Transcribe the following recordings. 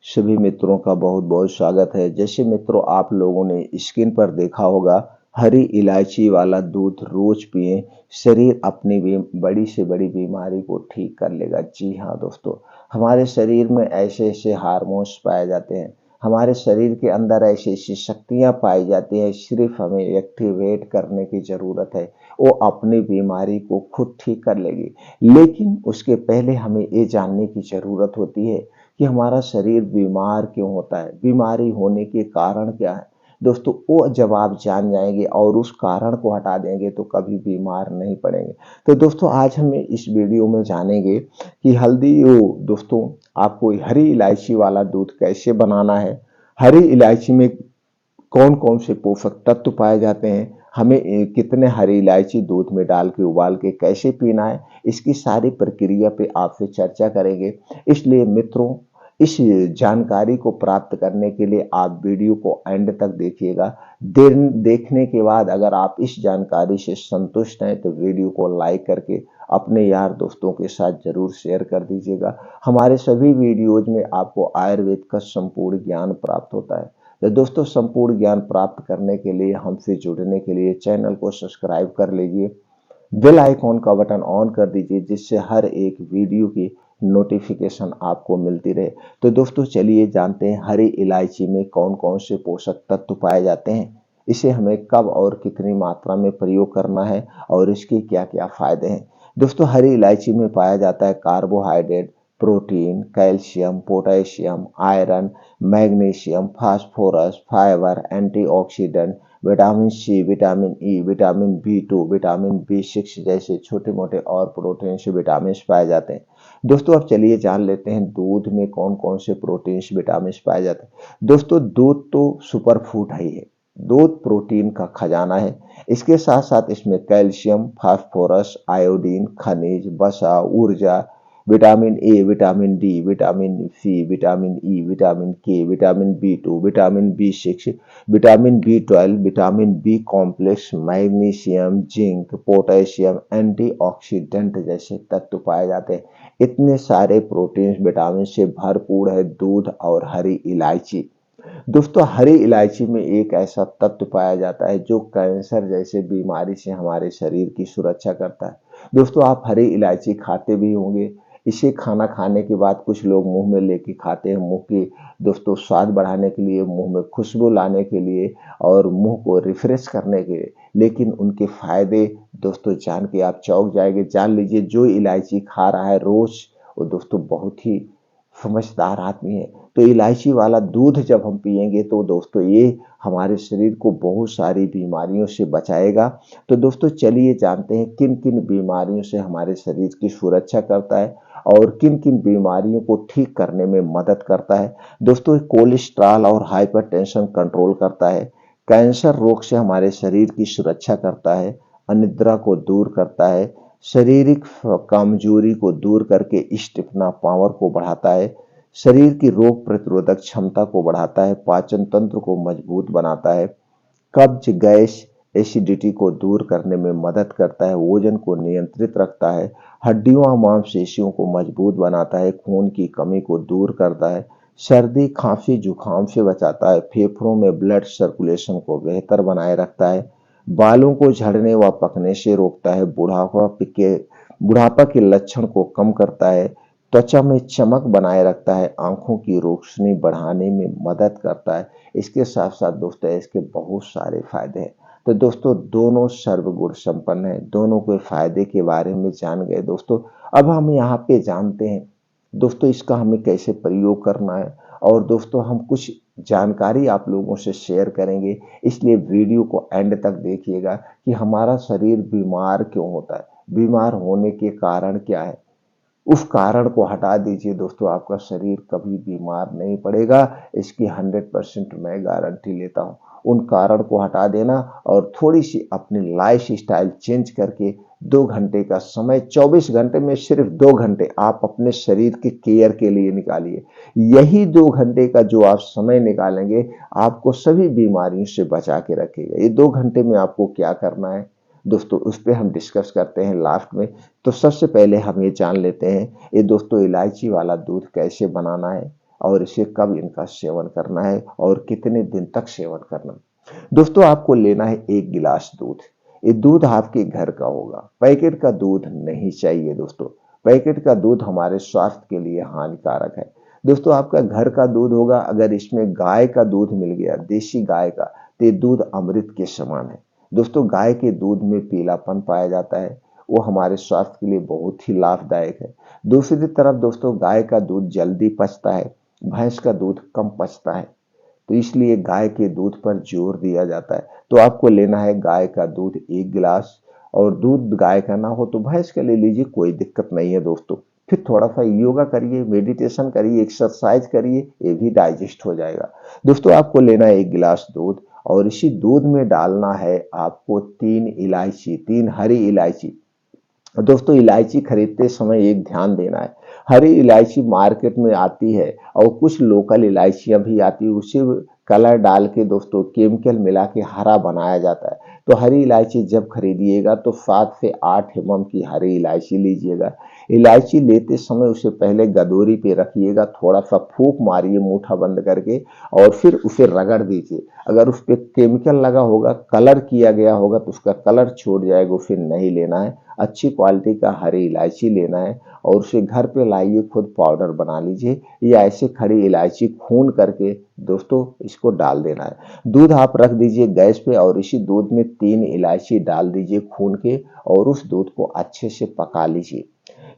सभी मित्रों का बहुत बहुत स्वागत है। जैसे मित्रों आप लोगों ने स्क्रीन पर देखा होगा, हरी इलायची वाला दूध रोज पिएं, शरीर अपनी भी बड़ी से बड़ी बीमारी को ठीक कर लेगा। जी हाँ दोस्तों, हमारे शरीर में ऐसे ऐसे हार्मोन्स पाए जाते हैं, हमारे शरीर के अंदर ऐसी ऐसी शक्तियां पाई जाती हैं, सिर्फ हमें एक्टिवेट करने की जरूरत है। वो अपनी बीमारी को खुद ठीक कर लेगी। लेकिन उसके पहले हमें ये जानने की जरूरत होती है कि हमारा शरीर बीमार क्यों होता है, बीमारी होने के कारण क्या है। दोस्तों वो जब आप जान जाएंगे और उस कारण को हटा देंगे तो कभी बीमार नहीं पड़ेंगे। तो दोस्तों आज हम इस वीडियो में जानेंगे कि हल्दी वो दोस्तों आपको हरी इलायची वाला दूध कैसे बनाना है, हरी इलायची में कौन कौन से पोषक तत्व पाए जाते हैं, हमें कितने हरी इलायची दूध में डाल के उबाल के कैसे पीना है, इसकी सारी प्रक्रिया पे आपसे चर्चा करेंगे। इसलिए मित्रों इस जानकारी को प्राप्त करने के लिए आप वीडियो को एंड तक देखिएगा। देखने के बाद अगर आप इस जानकारी से संतुष्ट हैं तो वीडियो को लाइक करके अपने यार दोस्तों के साथ जरूर शेयर कर दीजिएगा। हमारे सभी वीडियोज में आपको आयुर्वेद का संपूर्ण ज्ञान प्राप्त होता है। तो दोस्तों संपूर्ण ज्ञान प्राप्त करने के लिए हमसे जुड़ने के लिए चैनल को सब्सक्राइब कर लीजिए, बेल आइकॉन का बटन ऑन कर दीजिए जिससे हर एक वीडियो की नोटिफिकेशन आपको मिलती रहे। तो दोस्तों चलिए जानते हैं हरी इलायची में कौन कौन से पोषक तत्व पाए जाते हैं, इसे हमें कब और कितनी मात्रा में प्रयोग करना है और इसके क्या क्या फायदे हैं। दोस्तों हरी इलायची में पाया जाता है carbohydrate, protein, calcium, potassium, iron, magnesium, phosphorus, fibre, antioxidant, vitamin C, vitamin E, vitamin B two, vitamin बी6 जैसे छोटे मोटे और प्रोटीन से विटामिन पाए जाते हैं। दोस्तों अब चलिए जान लेते हैं दूध में कौन कौन से प्रोटीन विटामिन पाए जाते हैं। दोस्तों दूध तो सुपर फूड है, दूध प्रोटीन का खजाना है। इसके साथ साथ इसमें कैल्शियम, फास्फोरस, आयोडीन, खनिज, वसा, ऊर्जा, vitamin A, vitamin D, vitamin C, vitamin E, vitamin के, vitamin B two, vitamin B6, vitamin B12, vitamin B complex, magnesium, zinc, potassium, antioxidant जैसे तत्व पाए जाते हैं। इतने सारे प्रोटीन विटामिन से भरपूर है दूध और हरी इलायची। दोस्तों हरी इलायची में एक ऐसा तत्व पाया जाता है जो कैंसर जैसे बीमारी से हमारे शरीर की सुरक्षा करता है। दोस्तों आप हरी इलायची खाते भी होंगे, इसे खाना खाने के बाद कुछ लोग मुंह में लेके खाते हैं, मुंह की दोस्तों स्वाद बढ़ाने के लिए, मुंह में खुशबू लाने के लिए और मुंह को रिफ्रेश करने के लिए। लेकिन उनके फायदे दोस्तों जान के आप चौंक जाएंगे। जान लीजिए जो इलायची खा रहा है रोज वो दोस्तों बहुत ही समझदार आदमी है। तो इलायची वाला दूध जब हम पिएंगे तो दोस्तों ये हमारे शरीर को बहुत सारी बीमारियों से बचाएगा। तो दोस्तों चलिए जानते हैं किन किन बीमारियों से हमारे शरीर की सुरक्षा करता है और किन किन बीमारियों को ठीक करने में मदद करता है। दोस्तों कोलेस्ट्रॉल और हाइपरटेंशन कंट्रोल करता है, कैंसर रोग से हमारे शरीर की सुरक्षा करता है, अनिद्रा को दूर करता है, शारीरिक कमजोरी को दूर करके स्टेमिना पावर को बढ़ाता है, शरीर की रोग प्रतिरोधक क्षमता को बढ़ाता है, पाचन तंत्र को मजबूत बनाता है, कब्ज, गैस, एसिडिटी को दूर करने में मदद करता है, वजन को नियंत्रित रखता है, हड्डियों और मांसपेशियों को मजबूत बनाता है, खून की कमी को दूर करता है, सर्दी खांसी जुकाम से बचाता है, फेफड़ों में ब्लड सर्कुलेशन को बेहतर बनाए रखता है, बालों को झड़ने व पकने से रोकता है, बुढ़ापा के लक्षण को कम करता है, त्वचा में चमक बनाए रखता है, आंखों की रोशनी बढ़ाने में मदद करता है। इसके साथ साथ दोस्तों इसके बहुत सारे फायदे हैं। तो दोस्तों दोनों सर्वगुण संपन्न है, दोनों के फायदे के बारे में जान गए। दोस्तों अब हम यहाँ पे जानते हैं दोस्तों इसका हमें कैसे प्रयोग करना है और दोस्तों हम कुछ जानकारी आप लोगों से शेयर करेंगे। इसलिए वीडियो को एंड तक देखिएगा कि हमारा शरीर बीमार क्यों होता है, बीमार होने के कारण क्या है, उस कारण को हटा दीजिए दोस्तों आपका शरीर कभी बीमार नहीं पड़ेगा। इसकी 100% मैं गारंटी लेता हूँ। उन कारण को हटा देना और थोड़ी सी अपनी लाइफ स्टाइल चेंज करके 2 घंटे का समय, 24 घंटे में सिर्फ 2 घंटे आप अपने शरीर के केयर के लिए निकालिए। यही 2 घंटे का जो आप समय निकालेंगे आपको सभी बीमारियों से बचा के रखेगा। ये 2 घंटे में आपको क्या करना है दोस्तों उस पर हम डिस्कस करते हैं लास्ट में। तो सबसे पहले हम ये जान लेते हैं ये दोस्तों इलायची वाला दूध कैसे बनाना है और इसे कब इनका सेवन करना है और कितने दिन तक सेवन करना है। दोस्तों आपको लेना है 1 गिलास दूध। ये दूध आपके घर का होगा, पैकेट का दूध नहीं चाहिए दोस्तों। पैकेट का दूध हमारे स्वास्थ्य के लिए हानिकारक है। दोस्तों आपका घर का दूध होगा, अगर इसमें गाय का दूध मिल गया, देसी गाय का, तो ये दूध अमृत के समान है। दोस्तों गाय के दूध में पीलापन पाया जाता है, वो हमारे स्वास्थ्य के लिए बहुत ही लाभदायक है। दूसरी तरफ दोस्तों गाय का दूध जल्दी पचता है, भैंस का दूध कम पचता है, तो इसलिए गाय के दूध पर जोर दिया जाता है। तो आपको लेना है गाय का दूध 1 गिलास, और दूध गाय का ना हो तो भैंस का ले लीजिए, कोई दिक्कत नहीं है दोस्तों। फिर थोड़ा सा योगा करिए, मेडिटेशन करिए, एक्सरसाइज करिए, ये भी डाइजेस्ट हो जाएगा। दोस्तों आपको लेना है 1 गिलास दूध, और इसी दूध में डालना है आपको 3 इलायची, 3 हरी इलायची। दोस्तों इलायची खरीदते समय एक ध्यान देना है, हरी इलायची मार्केट में आती है और कुछ लोकल इलायचियां भी आती है, उसे कलर डाल के दोस्तों केमिकल मिला के हरा बनाया जाता है। तो हरी इलायची जब खरीदिएगा तो 7 से 8 एमएम की हरी इलायची लीजिएगा। इलायची लेते समय उसे पहले गदोरी पे रखिएगा, थोड़ा सा फूंक मारिए मुट्ठा बंद करके, और फिर उसे रगड़ दीजिए। अगर उस पर केमिकल लगा होगा, कलर किया गया होगा, तो उसका कलर छोड़ जाएगा, फिर नहीं लेना है। अच्छी क्वालिटी का हरी इलायची लेना है और उसे घर पे लाइए, खुद पाउडर बना लीजिए, या ऐसे खड़ी इलायची खून करके दोस्तों इसको डाल देना है। दूध आप रख दीजिए गैस पे और इसी दूध में 3 इलायची डाल दीजिए खून के, और उस दूध को अच्छे से पका लीजिए।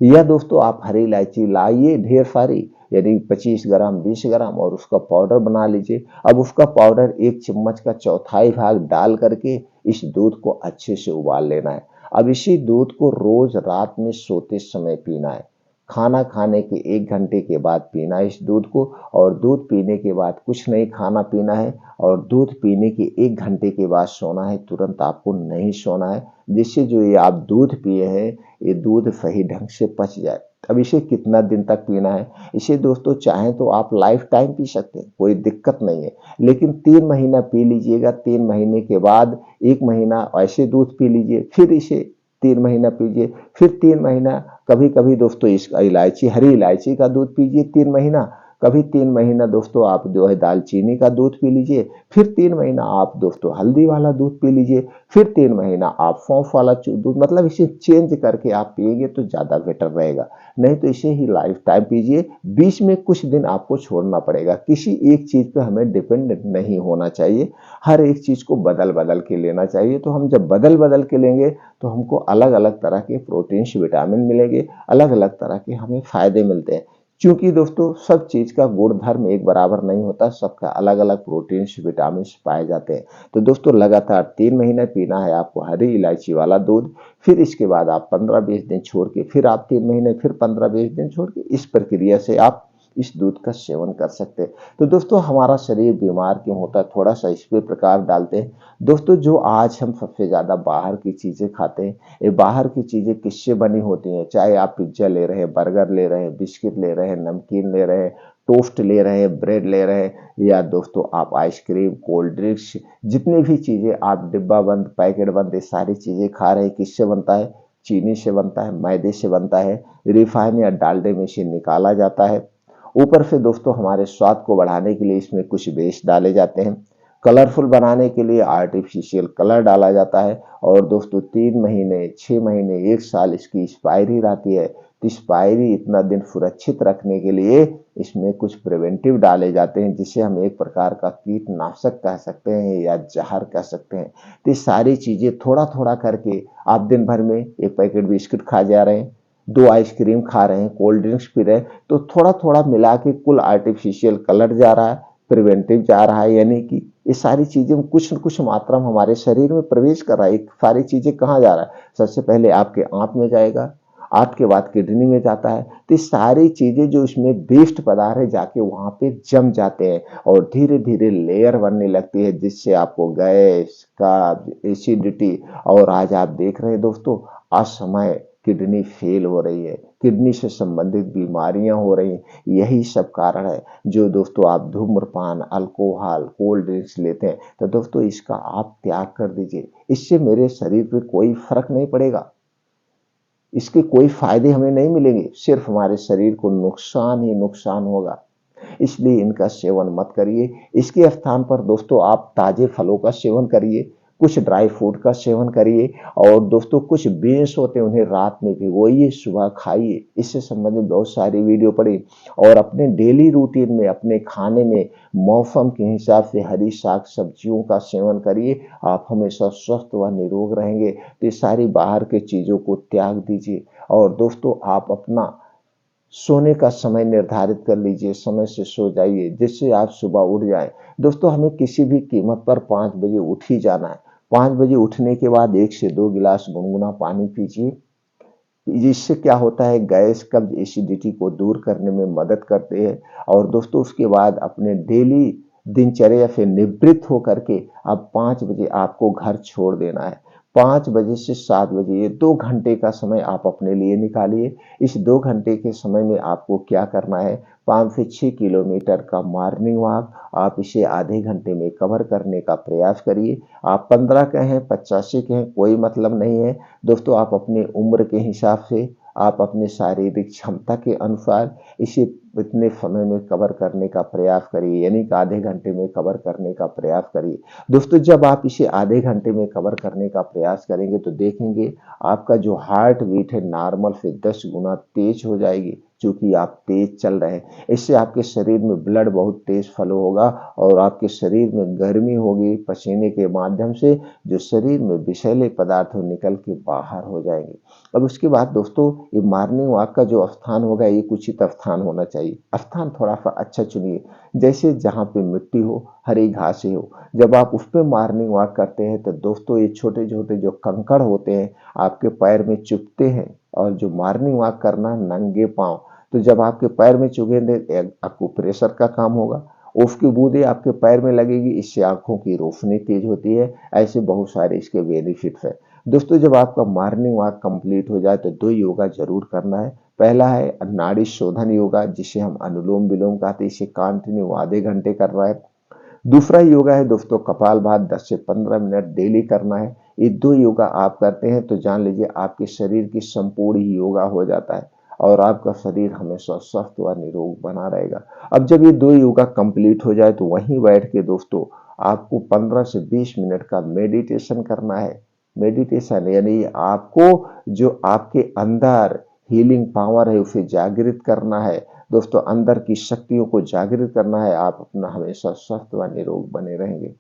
या दोस्तों आप हरी इलायची लाइए ढेर सारी, यानी 25 ग्राम 20 ग्राम, और उसका पाउडर बना लीजिए। अब उसका पाउडर 1 चम्मच का चौथाई भाग डाल करके इस दूध को अच्छे से उबाल लेना है। अब इसी दूध को रोज रात में सोते समय पीना है। खाना खाने के 1 घंटे के बाद पीना है इस दूध को, और दूध पीने के बाद कुछ नहीं खाना पीना है, और दूध पीने के 1 घंटे के बाद सोना है। तुरंत आपको नहीं सोना है, जिससे जो ये आप दूध पिए हैं ये दूध सही ढंग से पच जाए। अब इसे कितना दिन तक पीना है? इसे दोस्तों चाहें तो आप लाइफ टाइम पी सकते हैं, कोई दिक्कत नहीं है, लेकिन 3 महीना पी लीजिएगा। 3 महीने के बाद 1 महीना ऐसे दूध पी लीजिए, फिर इसे 3 महीना पीजिए, फिर 3 महीना, कभी कभी दोस्तों इस इलायची हरी इलायची का दूध पीजिए 3 महीना, कभी 3 महीना दोस्तों आप जो है दालचीनी का दूध पी लीजिए, फिर 3 महीना आप दोस्तों हल्दी वाला दूध पी लीजिए, फिर 3 महीना आप सौंफ वाला दूध, मतलब इसे चेंज करके आप पिएंगे तो ज्यादा बेटर रहेगा। नहीं तो इसे ही लाइफ टाइम पीजिए, बीच में कुछ दिन आपको छोड़ना पड़ेगा। किसी एक चीज पे हमें डिपेंड नहीं होना चाहिए, हर एक चीज को बदल बदल के लेना चाहिए। तो हम जब बदल बदल के लेंगे तो हमको अलग अलग तरह के प्रोटीन्स विटामिन मिलेंगे, अलग अलग तरह के हमें फायदे मिलते हैं। क्योंकि दोस्तों सब चीज का गुण धर्म एक बराबर नहीं होता, सबका अलग अलग प्रोटीन्स विटामिन पाए जाते हैं। तो दोस्तों लगातार 3 महीने पीना है आपको हरी इलायची वाला दूध, फिर इसके बाद आप 15-20 दिन छोड़ के, फिर आप 3 महीने, फिर 15-20 दिन छोड़ के, इस प्रक्रिया से आप इस दूध का सेवन कर सकते हैं। तो दोस्तों हमारा शरीर बीमार क्यों होता है, थोड़ा सा इस पे प्रकाश डालते हैं। दोस्तों जो आज हम सबसे ज्यादा बाहर की चीजें खाते हैं, ये बाहर की चीजें किससे बनी होती हैं? चाहे आप पिज्जा ले रहे हैं, बर्गर ले रहे हैं, बिस्किट ले रहे हैं, नमकीन ले रहे हैं, टोस्ट ले रहे हैं, ब्रेड ले रहे हैं, या दोस्तों आप आइसक्रीम, कोल्ड ड्रिंक्स, जितनी भी चीजें आप डिब्बा बंद पैकेट बंद ये सारी चीजें खा रहे हैं, किससे बनता है? चीनी से बनता है, मैदे से बनता है, रिफाइन या डालडे में से निकाला जाता है। ऊपर से दोस्तों हमारे स्वाद को बढ़ाने के लिए इसमें कुछ बेस डाले जाते हैं, कलरफुल बनाने के लिए आर्टिफिशियल कलर डाला जाता है, और दोस्तों 3 महीने, 6 महीने, 1 साल इसकी एक्सपायरी रहती है। तो एक्सपायरी इतना दिन सुरक्षित रखने के लिए इसमें कुछ प्रिवेंटिव डाले जाते हैं, जिसे हम एक प्रकार का कीटनाशक कह सकते हैं या जहर कह सकते हैं। तो ये सारी चीजें थोड़ा थोड़ा करके आप दिन भर में 1 पैकेट बिस्किट खा जा रहे हैं, 2 आइसक्रीम खा रहे हैं, कोल्ड ड्रिंक्स पी रहे हैं, तो थोड़ा थोड़ा मिला के कुल आर्टिफिशियल कलर जा रहा है, प्रिवेंटिव जा रहा है, यानी कि ये सारी चीजें कुछ न कुछ मात्रा में हमारे शरीर में प्रवेश कर रहा है। सारी चीजें कहाँ जा रहा है? सबसे पहले आपके आंत में जाएगा, आंत के बाद किडनी में जाता है। तो ये सारी चीजें जो इसमें वेस्ट पदार्थ है जाके वहां पे जम जाते हैं, और धीरे धीरे लेयर बनने लगती है, जिससे आपको गैस का एसिडिटी, और आज आप देख रहे हैं दोस्तों असमय किडनी फेल हो रही है, किडनी से संबंधित बीमारियां हो रही हैं। यही सब कारण है। जो दोस्तों आप धूम्रपान, अल्कोहल, कोल्ड ड्रिंक्स लेते हैं, तो दोस्तों इसका आप त्याग कर दीजिए। इससे मेरे शरीर पे कोई फर्क नहीं पड़ेगा, इसके कोई फायदे हमें नहीं मिलेंगे, सिर्फ हमारे शरीर को नुकसान ही नुकसान होगा। इसलिए इनका सेवन मत करिए। इसके स्थान पर दोस्तों आप ताजे फलों का सेवन करिए, कुछ ड्राई फ्रूट का सेवन करिए और दोस्तों कुछ बीन्स होते हैं उन्हें रात में भिगोइए, सुबह खाइए। इससे संबंधित बहुत सारी वीडियो पढ़ी और अपने डेली रूटीन में अपने खाने में मौसम के हिसाब से हरी साग सब्जियों का सेवन करिए। आप हमेशा स्वस्थ व निरोग रहेंगे। तो ये सारी बाहर के चीज़ों को त्याग दीजिए और दोस्तों आप अपना सोने का समय निर्धारित कर लीजिए, समय से सो जाइए जिससे आप सुबह उठ जाएँ। दोस्तों हमें किसी भी कीमत पर 5 बजे उठ ही जाना है। 5 बजे उठने के बाद 1 से 2 गिलास गुनगुना पानी पीजिए। इससे क्या होता है गैस, कब्ज़, एसिडिटी को दूर करने में मदद करते हैं और दोस्तों उसके बाद अपने डेली दिनचर्या से निवृत्त होकर के अब 5 बजे आपको घर छोड़ देना है। 5 बजे से 7 बजे ये 2 घंटे का समय आप अपने लिए निकालिए। इस 2 घंटे के समय में आपको क्या करना है 5 से 6 किलोमीटर का मॉर्निंग वॉक आप इसे आधे घंटे में कवर करने का प्रयास करिए। आप 15 कहें, 85 कहें, कोई मतलब नहीं है। दोस्तों आप अपनी उम्र के हिसाब से, आप अपने शारीरिक क्षमता के अनुसार इसे इतने समय में कवर करने का प्रयास करिए, यानी कि आधे घंटे में कवर करने का प्रयास करिए। दोस्तों जब आप इसे आधे घंटे में कवर करने का प्रयास करेंगे तो देखेंगे आपका जो हार्ट बीट है नॉर्मल से 10 गुना तेज हो जाएगी, चूंकि आप तेज चल रहे हैं। इससे आपके शरीर में ब्लड बहुत तेज फ्लो होगा और आपके शरीर में गर्मी होगी पसीने के माध्यम से, जो शरीर में विषैले पदार्थ हो निकल के बाहर हो जाएंगे। अब उसके बाद दोस्तों ये मॉर्निंग वॉक का जो स्थान होगा ये उचित स्थान होना चाहिए। स्थान थोड़ा सा अच्छा चुनिए, जैसे जहाँ पे मिट्टी हो, हरी घासें हो। जब आप उस पे मॉर्निंग वॉक करते हैं तो दोस्तों ये छोटे-छोटे जो कंकड़ होते हैं आपके पैर में चुभते हैं और जो मॉर्निंग वॉक करना नंगे पाँव, तो जब आपके पैर में चुभेंगे एक्यूप्रेशर का काम होगा। उसकी बूंदें आपके पैर में लगेगी, इससे आँखों की रोशनी तेज होती है। ऐसे बहुत सारे इसके बेनिफिट्स हैं। दोस्तों जब आपका मॉर्निंग वॉक कंप्लीट हो जाए तो 2 योगा ज़रूर करना है। पहला है नाड़ी शोधन योगा जिसे हम अनुलोम-विलोम कहते हैं, इसे कंटिन्यू आधे घंटे करना है। दूसरा योगा है दोस्तों कपालभाति 10 से 15 मिनट डेली करना है। ये 2 योगा आप करते हैं तो जान लीजिए आपके शरीर की संपूर्ण ही योगा हो जाता है और आपका शरीर हमेशा स्वस्थ व निरोग बना रहेगा। अब जब ये 2 योगा कंप्लीट हो जाए तो वहीं बैठ के दोस्तों आपको 15 से 20 मिनट का मेडिटेशन करना है। मेडिटेशन यानी आपको जो आपके अंदर हीलिंग पावर है उसे जागृत करना है। दोस्तों अंदर की शक्तियों को जागृत करना है। आप अपना हमेशा स्वस्थ व निरोग बने रहेंगे।